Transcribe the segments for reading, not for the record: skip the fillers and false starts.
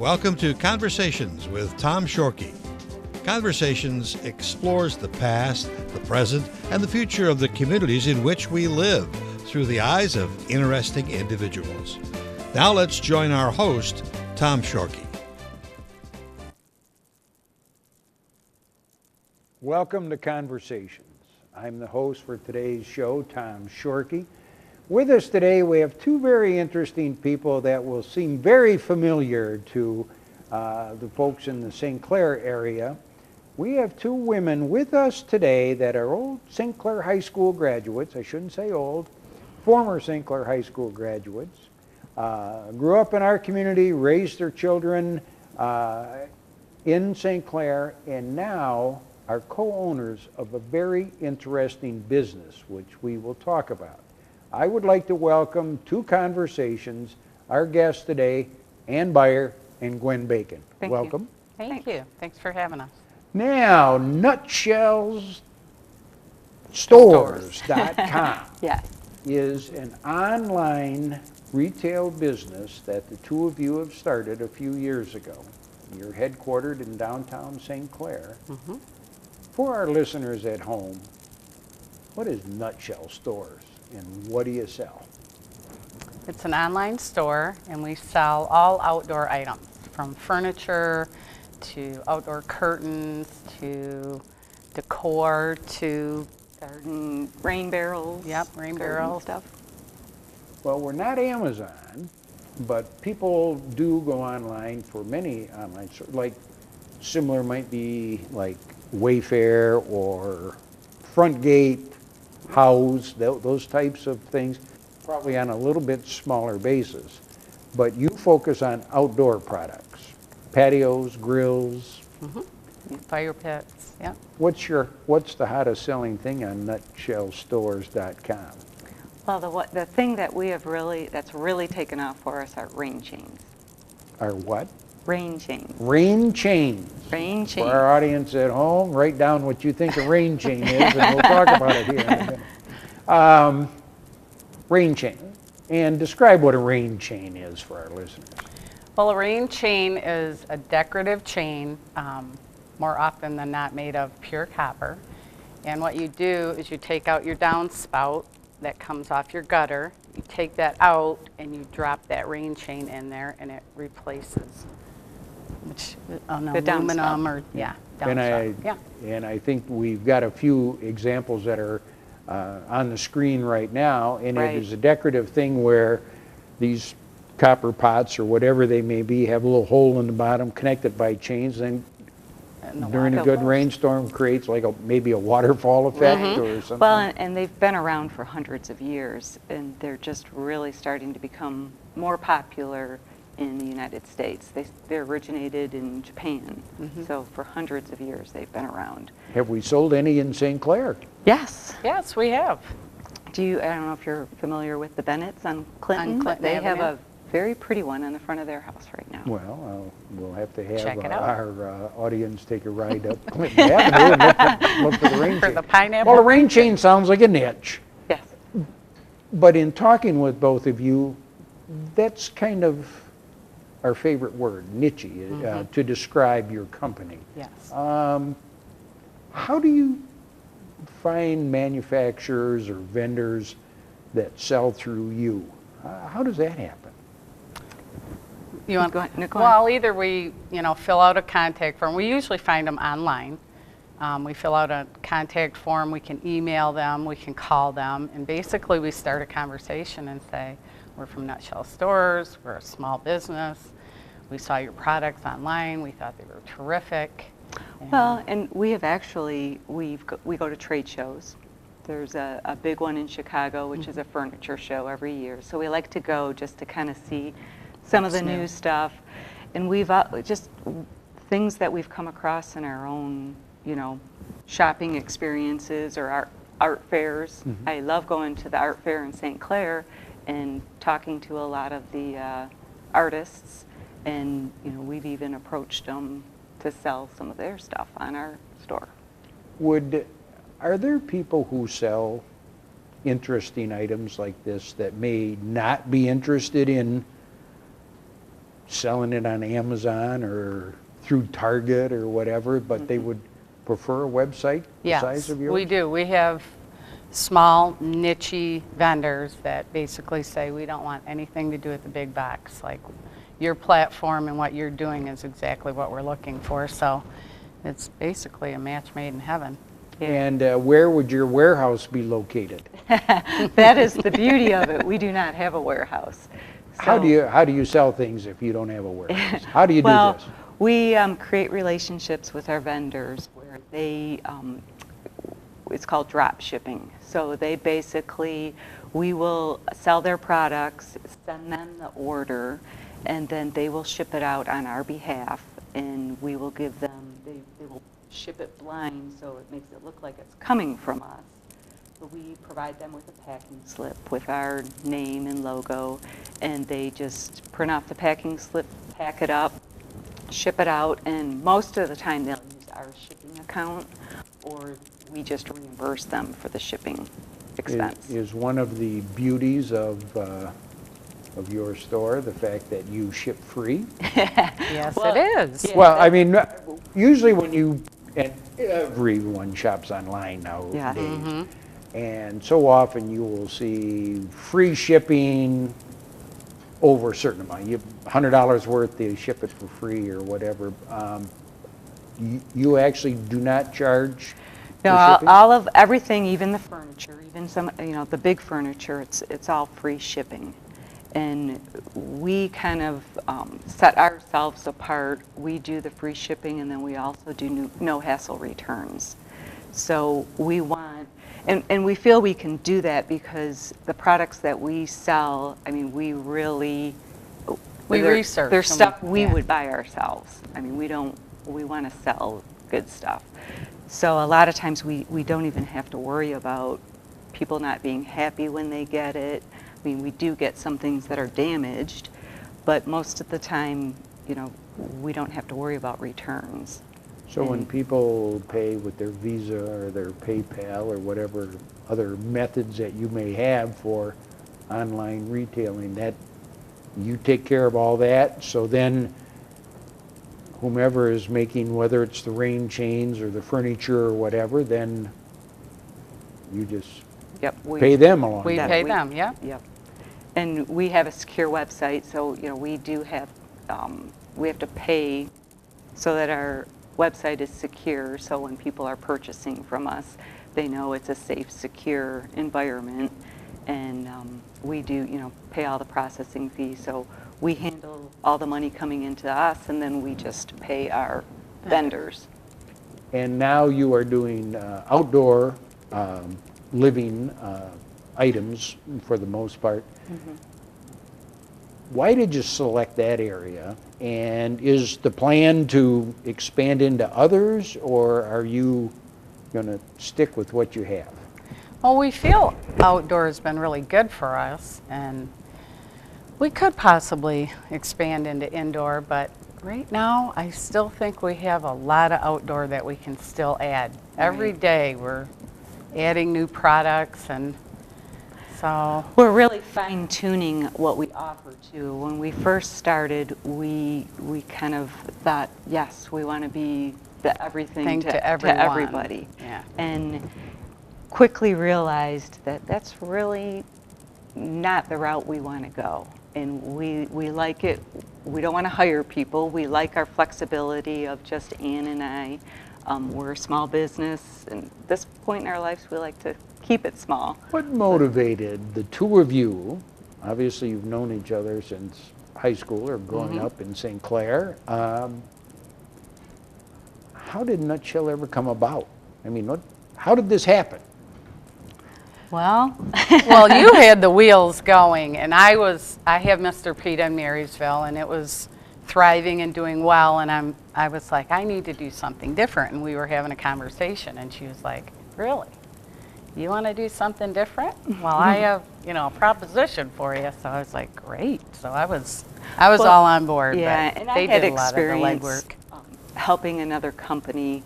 Welcome to Conversations with Tom Shorkey. Conversations explores the past, the present, and the future of the communities in which we live through the eyes of interesting individuals. Now let's join our host, Tom Shorkey. Welcome to Conversations. I'm the host for today's show, Tom Shorkey. With us today, we have two very interesting people that will seem very familiar to the folks in the St. Clair area. We have two women with us today that are old St. Clair High School graduates. I shouldn't say old, former St. Clair High School graduates. Grew up in our community, raised their children in St. Clair, and now are co-owners of a very interesting business, which we will talk about. I would like to welcome to Conversations our guests today, Ann Beyer and Gwen Bacon. Welcome. Thank you. Thanks for having us. Now, NutshellStores.com Yes. is an online retail business that the two of you have started a few years ago. You're headquartered in downtown St. Clair. Mm-hmm. For our listeners at home, what is Nutshell Stores and what do you sell? It's an online store, and we sell all outdoor items, from furniture to outdoor curtains to decor to garden rain barrels. rain garden barrels. stuff. Well, we're not Amazon, but people do go online for many online stores. Like similar might be like Wayfair or Frontgate, House, those types of things, probably on a little bit smaller basis. But you focus on outdoor products, patios, grills. Mm-hmm. Fire pits. Yep. What's the hottest selling thing on NutshellStores.com? Well, the thing that that's really taken off for us are rain chains. Are what? Rain chains. Rain chains. Rain chains. For our audience at home, write down what you think a rain chain is, and we'll talk about it here in a minute. Rain chain. And describe what a rain chain is for our listeners. Well, a rain chain is a decorative chain, more often than not made of pure copper. And what you do is you take out your downspout that comes off your gutter. You take that out and you drop that rain chain in there, and it replaces an aluminum or downspout. And I think we've got a few examples that are on the screen right now, and Right. It is a decorative thing where these copper pots or whatever they may be have a little hole in the bottom connected by chains, and during a good rainstorm creates like maybe a waterfall effect or something. Well, and they've been around for hundreds of years, and they're just really starting to become more popular in the United States. They originated in Japan, so for hundreds of years they've been around. Have we sold any in St. Clair? Yes. Yes, we have. I don't know if you're familiar with the Bennett's on Clinton, On but Clinton they have Avenue. a very pretty one on the front of their house right now. Well, we'll have to have Check it out. our audience take a ride up Clinton Avenue and look for the rain For chain. the pineapple. Well, a rain chain sounds like a niche, Yes. but in talking with both of you, that's kind of our favorite word, niche, to describe your company. Yes. How do you find manufacturers or vendors that sell through you? How does that happen? You want? Go ahead, Nicole. Well, either we, fill out a contact form. We usually find them online. We fill out a contact form. We can email them. We can call them, and basically we start a conversation and say, "We're from Nutshell Stores. We're a small business. We saw your products online. We thought they were terrific." Well, and we have actually, we go to trade shows. There's a big one in Chicago, which is a furniture show every year. So we like to go just to kind of see some of the new stuff. And we've just things that we've come across in our own, shopping experiences or art fairs. I love going to the art fair in St. Clair and talking to a lot of the artists. And, we've even approached them to sell some of their stuff on our store. Are there people who sell interesting items like this that may not be interested in selling it on Amazon or through Target or whatever, but they would prefer a website the size of yours? We do. We have small, niche vendors that basically say we don't want anything to do with the big box. Like your platform and what you're doing is exactly what we're looking for. So it's basically a match made in heaven. And where would your warehouse be located? That is the beauty of it. We do not have a warehouse. How do So- you sell things if you don't have a warehouse? How do you well, do this? we create relationships with our vendors where they, it's called drop shipping. So they basically, we will sell their products, send them the order, and then they will ship it out on our behalf, and we will give them, they will ship it blind, so it makes it look like it's coming from us. So we provide them with a packing slip with our name and logo, and they just print off the packing slip, pack it up, ship it out, and most of the time they'll use our shipping account, or we just reimburse them for the shipping expense. Is one of the beauties of your store the fact that you ship free? Yes, Well, it is. yeah. Well, I mean, usually when you, and everyone shops online nowadays, Yeah. and so often you will see free shipping over a certain amount. You $100 worth, they ship it for free or whatever. You actually do not charge No, for shipping? all of everything, even the furniture, even some, the big furniture, it's all free shipping. And we kind of set ourselves apart. We do the free shipping, and then we also do no hassle returns. So we want, and we feel we can do that because the products that we sell, I mean, we really, We they're- research They're and stuff we yeah. would buy ourselves. I mean, we want to sell good stuff. So a lot of times we don't even have to worry about people not being happy when they get it. I mean, we do get some things that are damaged, but most of the time, we don't have to worry about returns. So when people pay with their Visa or their PayPal or whatever other methods that you may have for online retailing, that you take care of all that, so then whomever is making, whether it's the rain chains or the furniture or whatever, then you just Yep. pay them along. We That pay we- them, yeah. Yep. And we have a secure website, so, we do have, we have to pay so that our website is secure, so when people are purchasing from us, they know it's a safe, secure environment. And we do, pay all the processing fees, so we handle all the money coming into us, and then we just pay our vendors. And now you are doing outdoor living items for the most part. Why did you select that area? And is the plan to expand into others, or are you going to stick with what you have? Well, we feel outdoor has been really good for us, and we could possibly expand into indoor, but right now I still think we have a lot of outdoor that we can still add. Every day we're adding new products, and so We're really fine tuning what we offer too. When we first started, we kind of thought, yes, we want to be the everything Thing to to everyone. everybody. Yeah. And quickly realized that that's really not the route we want to go. And we like it. We don't want to hire people. We like our flexibility of just Ann and I. We're a small business, and at this point in our lives, we like to keep it small. What motivated the two of you? Obviously, you've known each other since high school or growing up in St. Clair. How did Nutshell ever come about? I mean, how did this happen? Well, well, you had the wheels going, and I have Mr. Pete in Marysville, and it was thriving and doing well, and I was like, I need to do something different, and we were having a conversation, and she was like, really? You want to do something different? Well, I have, a proposition for you. So I was like, great. So I was Well, all on board. yeah, but and they I had did a lot of the experience legwork. helping another company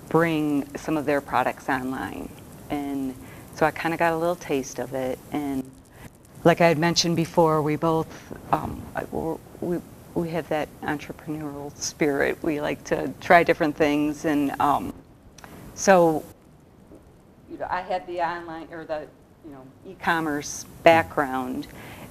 bring some of their products online. And so I kind of got a little taste of it. And like I had mentioned before, we both, we're we have that entrepreneurial spirit. We like to try different things, and so I had the online or the e-commerce background,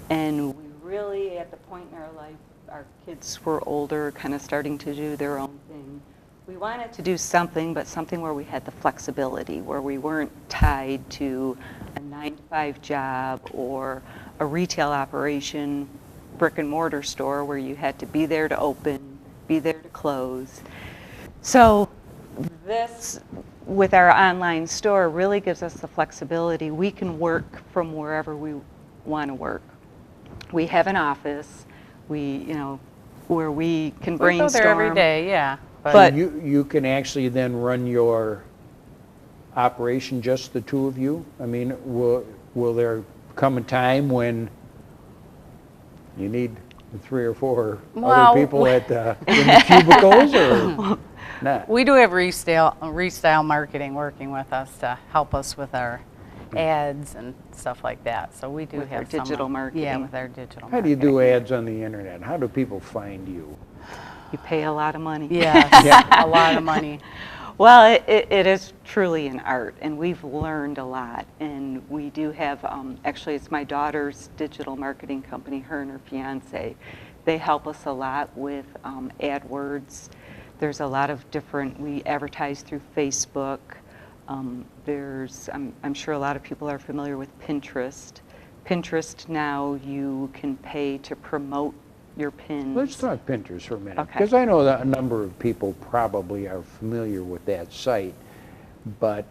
and we really, at the point in our life, our kids were older, kind of starting to do their own thing. We wanted to do something, but something where we had the flexibility, where we weren't tied to a 9-to-5 job or a retail operation, brick and mortar store where you had to be there to open, be there to close. So this, with our online store, really gives us the flexibility. We can work from wherever we want to work. We have an office, where we can We brainstorm. go there every day, yeah. But- You can actually then run your operation, just the two of you? I mean, will there come a time when you need 3 or 4 Well, other people in the cubicles, or not? We do have Restyle Marketing working with us to help us with our ads and stuff like that. So we do With our have some, digital Yeah, marketing. with our digital How do you marketing. do ads on the internet? How do people find you? You pay a lot of money. Yes, Yeah. a lot of money. Well, it is truly an art, and we've learned a lot. And we do have, actually, it's my daughter's digital marketing company, her and her fiance. They help us a lot with AdWords. There's a lot of different, we advertise through Facebook. I'm sure a lot of people are familiar with Pinterest. Pinterest now, you can pay to promote your pins. Let's talk Pinterest for a minute, Okay. because I know that a number of people probably are familiar with that site, but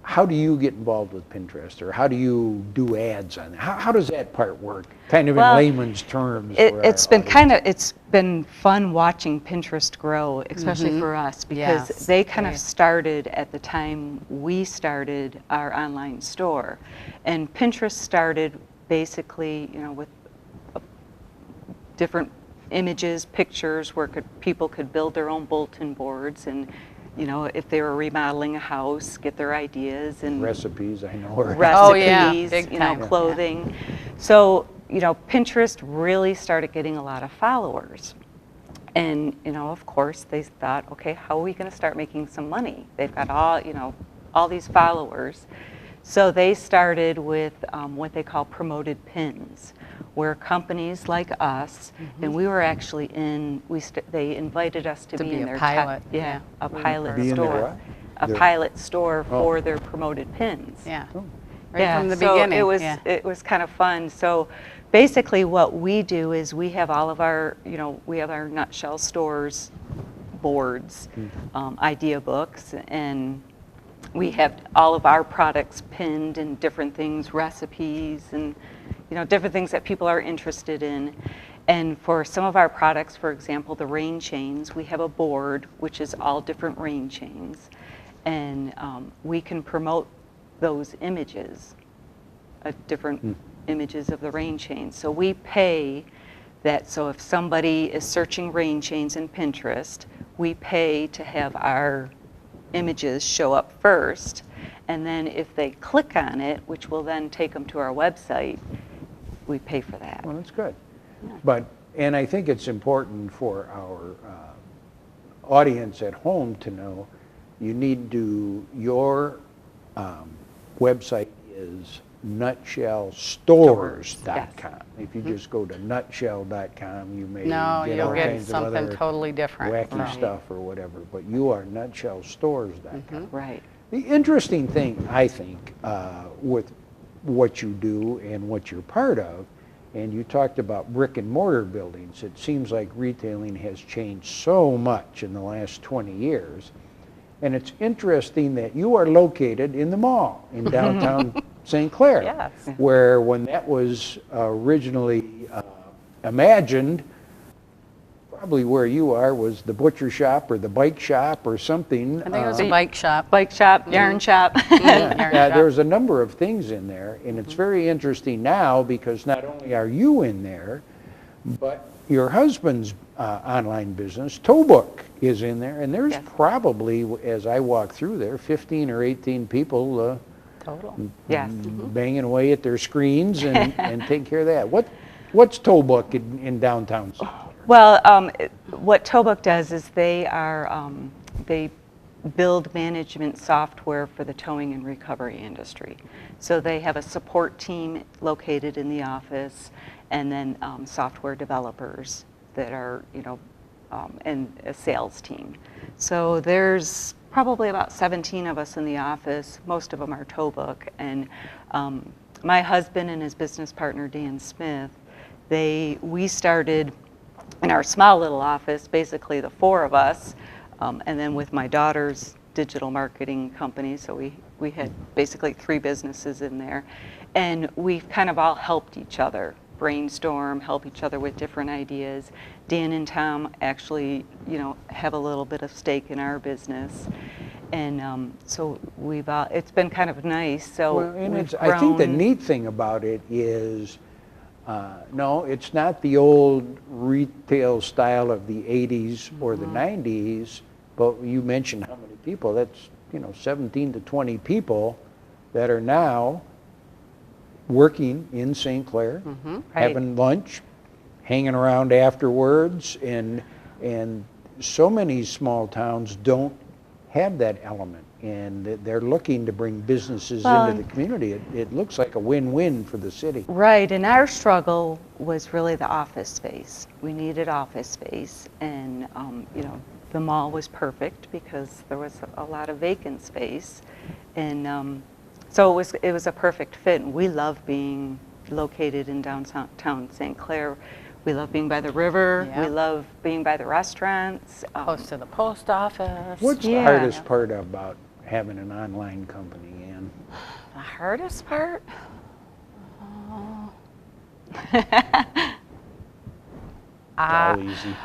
how do you get involved with Pinterest, or how do you do ads on it? How does that part work, kind of Well, in layman's terms? It's been fun watching Pinterest grow, especially for us, because Yes, they kind of right. started at the time we started our online store. And Pinterest started basically, with different images, pictures, where people could build their own bulletin boards, and if they were remodeling a house, get their ideas and Recipes, I know. Or recipes, Oh, yeah, big time. clothing. So, Pinterest really started getting a lot of followers. And, of course, they thought, okay, how are we going to start making some money? They've got all these followers. So they started with what they call promoted pins, where companies like us, and we were actually they invited us to be in be a their pilot, yeah. a pilot Be in their store. what? A Their- pilot store Oh. for their promoted pins. Yeah, Oh. right from the so beginning. it was kind of fun. So basically what we do is we have all of our, we have our Nutshell Stores boards, idea books, and we have all of our products pinned and different things, recipes, and different things that people are interested in. And for some of our products, for example, the rain chains, we have a board which is all different rain chains, and we can promote those images, different images of the rain chains. So we pay that. So if somebody is searching rain chains in Pinterest, we pay to have our images show up first, and then if they click on it, which will then take them to our website, we pay for that. Well, that's good. And I think it's important for our audience at home to know your website is nutshellstores.com. If you just go to nutshell.com, you may No, get you'll all get kinds of something other totally different. wacky Right. stuff or whatever, but you are nutshellstores.com. Right. The interesting thing, I think, with what you do and what you're part of, and you talked about brick and mortar buildings, it seems like retailing has changed so much in the last 20 years. And it's interesting that you are located in the mall in downtown St. Clair, Yes. where when that was originally imagined, probably where you are was the butcher shop or the bike shop or something. I think it was a bike shop. Bike shop, yarn shop. Yarn Yeah, shop. there's a number of things in there, and it's very interesting now because not only are you in there, but your husband's online business, Towbook, is in there, and there's Yes. probably, as I walk through there, 15 or 18 people Total. Yes. banging away at their screens and taking care of that. What's Tollbrook in downtown St. Clair? Well, what Tollbrook does is they build management software for the towing and recovery industry. So they have a support team located in the office, and then software developers that are, and a sales team. So there's probably about 17 of us in the office. Most of them are Tollbrook, and my husband and his business partner Dan Smith, we started in our small little office, basically the four of us. And then with my daughter's digital marketing company, so we had basically 3 businesses in there. And we've kind of all helped each other, brainstorm, help each other with different ideas. Dan and Tom actually, have a little bit of stake in our business. And so it's been kind of nice. So Well, and I think the neat thing about it is, no, it's not the old retail style of the 80s or the 90s, but you mentioned how many people. That's, 17 to 20 people that are now working in St. Clair, Right. having lunch, hanging around afterwards, and so many small towns don't have that element, and they're looking to bring businesses into the community. It looks like a win-win for the city. Right, and our struggle was really the office space. We needed office space, and the mall was perfect because there was a lot of vacant space, and so it was a perfect fit. And we love being located in downtown St. Clair. We love being by the river. Yeah. We love being by the restaurants. Close to the post office. What's the Yeah. hardest part about having an online company, Ann? The hardest part? It's all easy.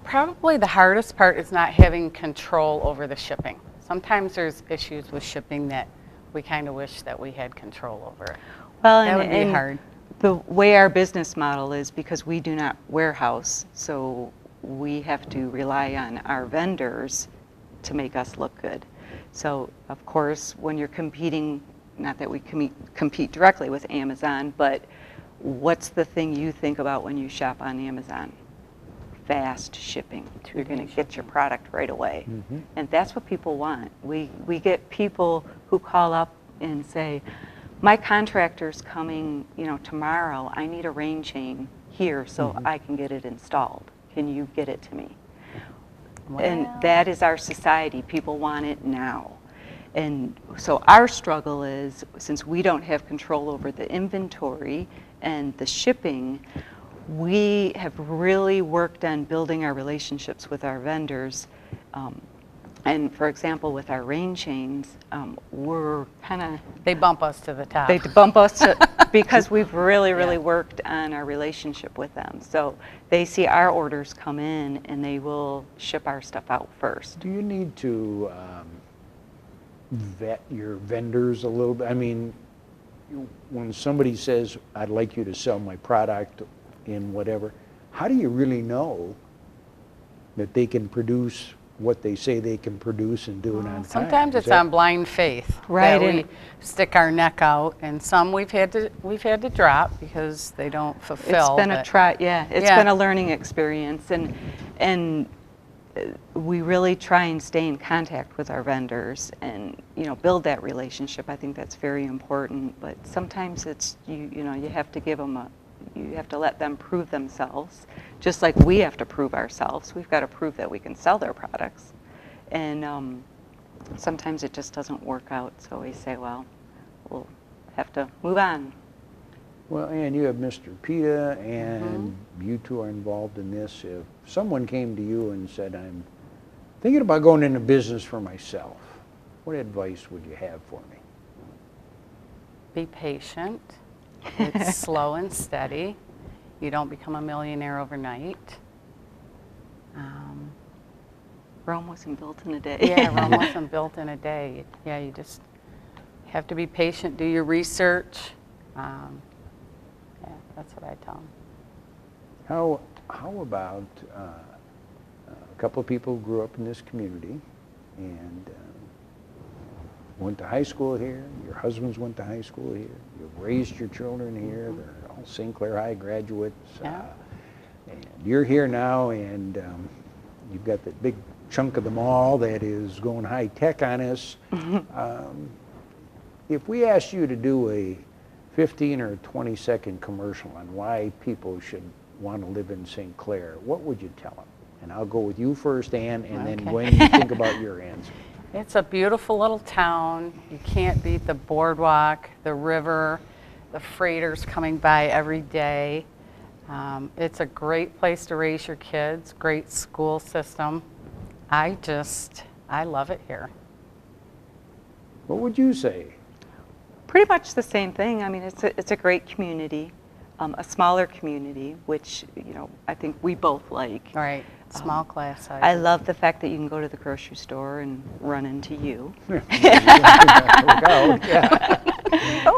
Probably the hardest part is not having control over the shipping. Sometimes there's issues with shipping that we kind of wish that we had control over it. Well, That would be hard. The way our business model is, because we do not warehouse, so we have to rely on our vendors to make us look good. So, of course, when you're competing, not that we compete directly with Amazon, but what's the thing you think about when you shop on Amazon? Fast shipping. You're going to get your product right away. And that's what people want. We get people who call up and say, my contractor's coming, tomorrow. I need a rain chain here so I can get it installed. Can you get it to me? And that is our society. People want it now. And so our struggle is, since we don't have control over the inventory and the shipping, we have really worked on building our relationships with our vendors. And for example, with our rain chains, we're kind of... They bump us to the top. They bump us because we've really worked on our relationship with them. So they see our orders come in and they will ship our stuff out first. Do you need to vet your vendors a little bit? I mean, when somebody says, I'd like you to sell my product in whatever, how do you really know that they can produce what they say they can produce and do it on time? Sometimes Is it's that- on blind faith. Right, That we and- stick our neck out, and some we've had to drop because they don't fulfill. It's been a but- try, yeah. It's Yeah. been a learning experience, and we really try and stay in contact with our vendors and build that relationship. I think that's very important. But sometimes it's you have to give them you have to let them prove themselves, just like we have to prove ourselves. We've got to prove that we can sell their products, and sometimes it just doesn't work out. So we say, well, we'll have to move on. Well, and you have Mr. Pita, and you two are involved in this. If someone came to you and said, I'm thinking about going into business for myself, what advice would you have for me? Be patient. It's slow and steady. You don't become a millionaire overnight. Rome wasn't built in a day. Yeah, Rome wasn't built in a day. Yeah, you just have to be patient, do your research. Yeah, that's what I tell them. How about a couple of people who grew up in this community and went to high school here, your husbands went to high school here, you've raised your children here, they're St. Clair High graduates. Yeah. And you're here now, and you've got that big chunk of the mall that is going high tech on us. If we asked you to do a 15 or 20-second commercial on why people should want to live in St. Clair, what would you tell them? And I'll go with you first, Ann, and then Okay. Gwen, you think about your answer. It's a beautiful little town. You can't beat the boardwalk, the river, the freighters coming by every day. It's a great place to raise your kids, great school system. I love it here. What would you say? Pretty much the same thing. I mean, it's a great community, a smaller community, which, you know, I think we both like. Right, small class size. I love the fact that you can go to the grocery store and run into you.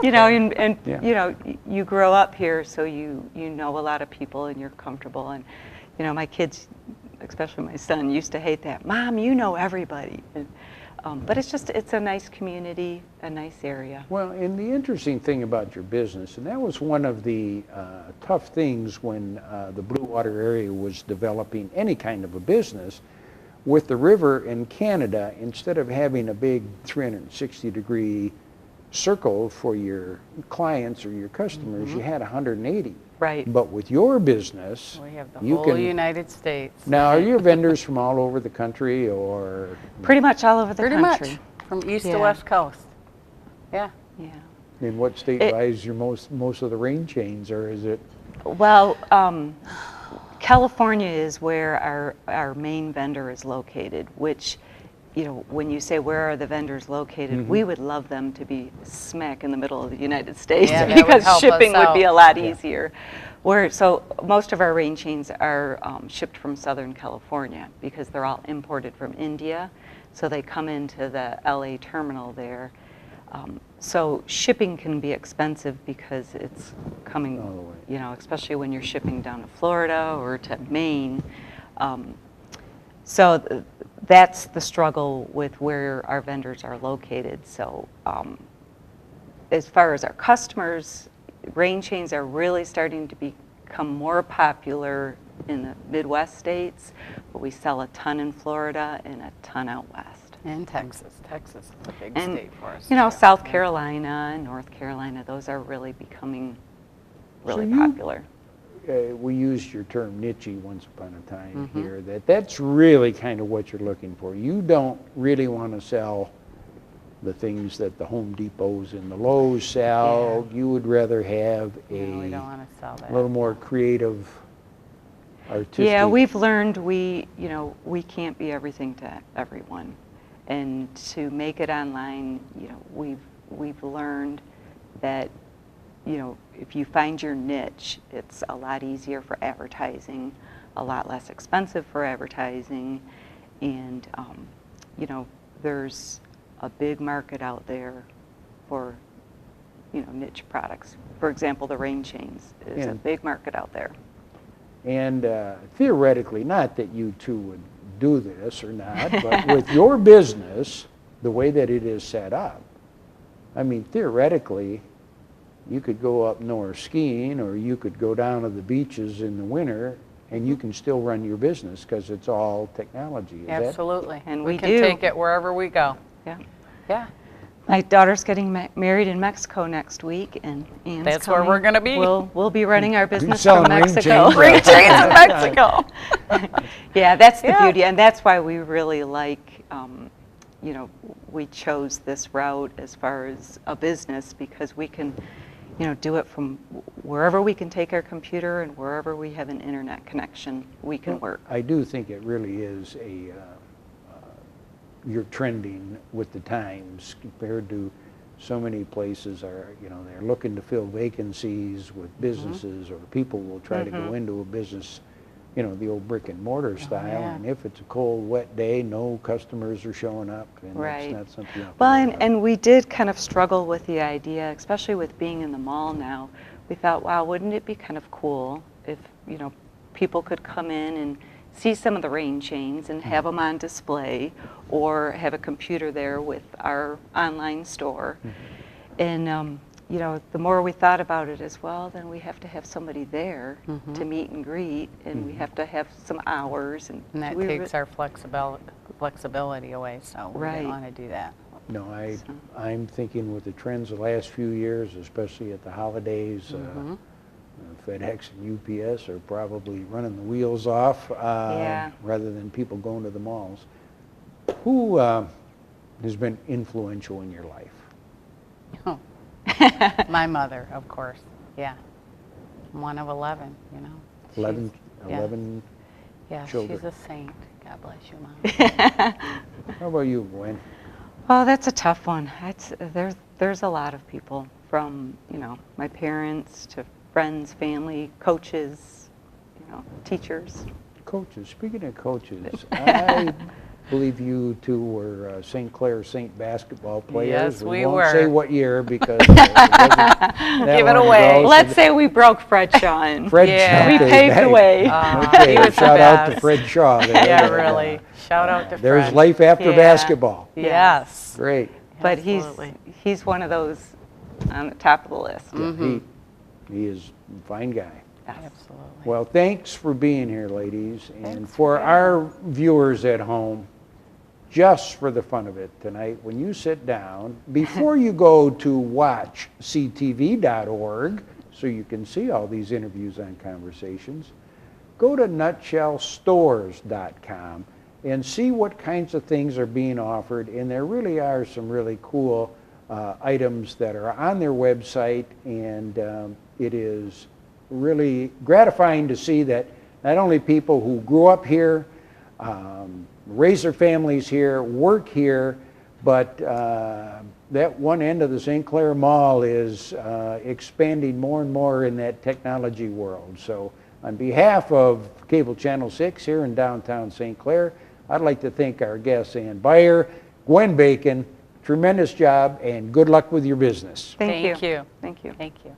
You know, and Yeah. you know, you grow up here, so you know a lot of people and you're comfortable. And you know, my kids, especially my son, used to hate that. Mom, you know everybody. And, but it's a nice community, a nice area. Well, and the interesting thing about your business, and that was one of the tough things when the Blue Water area was developing any kind of a business, with the river in Canada, instead of having a big 360-degree circle for your clients or your customers, you had 180. Right. But with your business, We have the you whole can. United States. Now, are your vendors from all over the country, or? Pretty much all over the Pretty country. much, from east to Yeah. west coast. Yeah. Yeah. In what state lies your most of the rain chains, or is it? Well, California is where our main vendor is located, which, you know, when you say where are the vendors located, we would love them to be smack in the middle of the United States, Yeah, that would because help us shipping would be a out. lot easier. So most of our rain chains are shipped from Southern California because they're all imported from India. So they come into the LA terminal there. So shipping can be expensive because it's coming, All the way. you know, especially when you're shipping down to Florida or to Maine. So that's the struggle with where our vendors are located. So as far as our customers, rain chains are really starting to become more popular in the Midwest states, but we sell a ton in Florida and a ton out west. And Texas. Texas is a big And, state for us. you know, Yeah. South Carolina and North Carolina, those are really becoming really you- popular. We used your term niche once upon a time here, that's really kind of what you're looking for. You don't really want to sell the things that the Home Depots and the Lowe's sell. You would rather have No, we a don't want to sell that. little more creative, artistic. Yeah, we've learned we can't be everything to everyone. And to make it online, you know, we've learned that, you know, if you find your niche, it's a lot easier for advertising, a lot less expensive for advertising, and you know, there's a big market out there for, you know, niche products. For example, the rain chains is a And- big market out there. And theoretically, not that you two would do this or not, but with your business, the way that it is set up, I mean, theoretically, you could go up north skiing, or you could go down to the beaches in the winter, and you can still run your business because it's all technology. Is that? Absolutely. And we we can do. take it wherever we go. Yeah. Yeah. My daughter's getting married in Mexico next week, and Ann's That's where coming. we're gonna be. We'll be running our business selling from ring Mexico. chains. Ring chains in Mexico. Yeah, that's the Yeah. beauty, and that's why we really like, you know, we chose this route as far as a business, because we can, you know, do it from wherever we can take our computer and wherever we have an internet connection, we can work. I do think it really is you're trending with the times compared to so many places are, you know, they're looking to fill vacancies with businesses, or people will try to go into a business, you know, the old brick and mortar style, yeah. and if it's a cold, wet day, no customers are showing up, and Right. that's not something you have to Well, worry about. and we did kind of struggle with the idea, especially with being in the mall now. We thought, wow, wouldn't it be kind of cool if, you know, people could come in and see some of the rain chains and have them on display, or have a computer there with our online store. And you know, the more we thought about it as well, then we have to have somebody there to meet and greet, and we have to have some hours. And that takes our flexibility away, so we Right. didn't want to do that. No, I'm thinking with the trends the last few years, especially at the holidays, FedEx and UPS are probably running the wheels off Yeah. rather than people going to the malls. Who has been influential in your life? Oh. My mother, of course, yeah. I'm one of 11, you know. 11, yeah. 11 Yeah, children. she's a saint. God bless you, Mom. How about you, Gwen? Oh, that's a tough one. There's a lot of people, from, you know, my parents to friends, family, coaches, you know, teachers. Coaches. Speaking of coaches, I believe you two were St. Clair Saint basketball players. Yes, we won't were. say what year because it wasn't that Give it long away. ago, so Let's say we broke Fred Shaw in. Fred Yeah. Shaw. We paved the way. Okay, he was the shout out to best. Fred Shaw. There. Yeah, really. Shout out to There's Fred. life after Yeah. basketball. Yes. Great. But Absolutely. he's one of those on the top of the list. He is a fine guy. Absolutely. Well, thanks for being here, ladies. And Thanks for for our viewers at home, just for the fun of it tonight, when you sit down, before you go to watchctv.org, so you can see all these interviews on Conversations, go to nutshellstores.com and see what kinds of things are being offered. And there really are some really cool items that are on their website, and it is really gratifying to see that not only people who grew up here, raise their families here, work here, but that one end of the St. Clair Mall is expanding more and more in that technology world. So on behalf of Cable Channel 6 here in downtown St. Clair, I'd like to thank our guests, Ann Beyer, Gwen Bacon. Tremendous job, and good luck with your business. Thank you. Thank you. Thank you.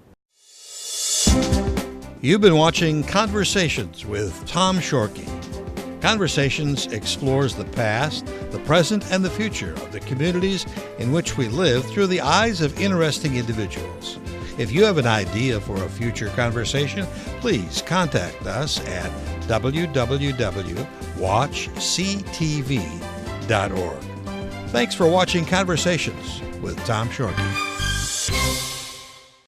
You've been watching Conversations with Tom Shorkey. Conversations explores the past, the present, and the future of the communities in which we live through the eyes of interesting individuals. If you have an idea for a future conversation, please contact us at www.watchctv.org. Thanks for watching Conversations with Tom Shorkey.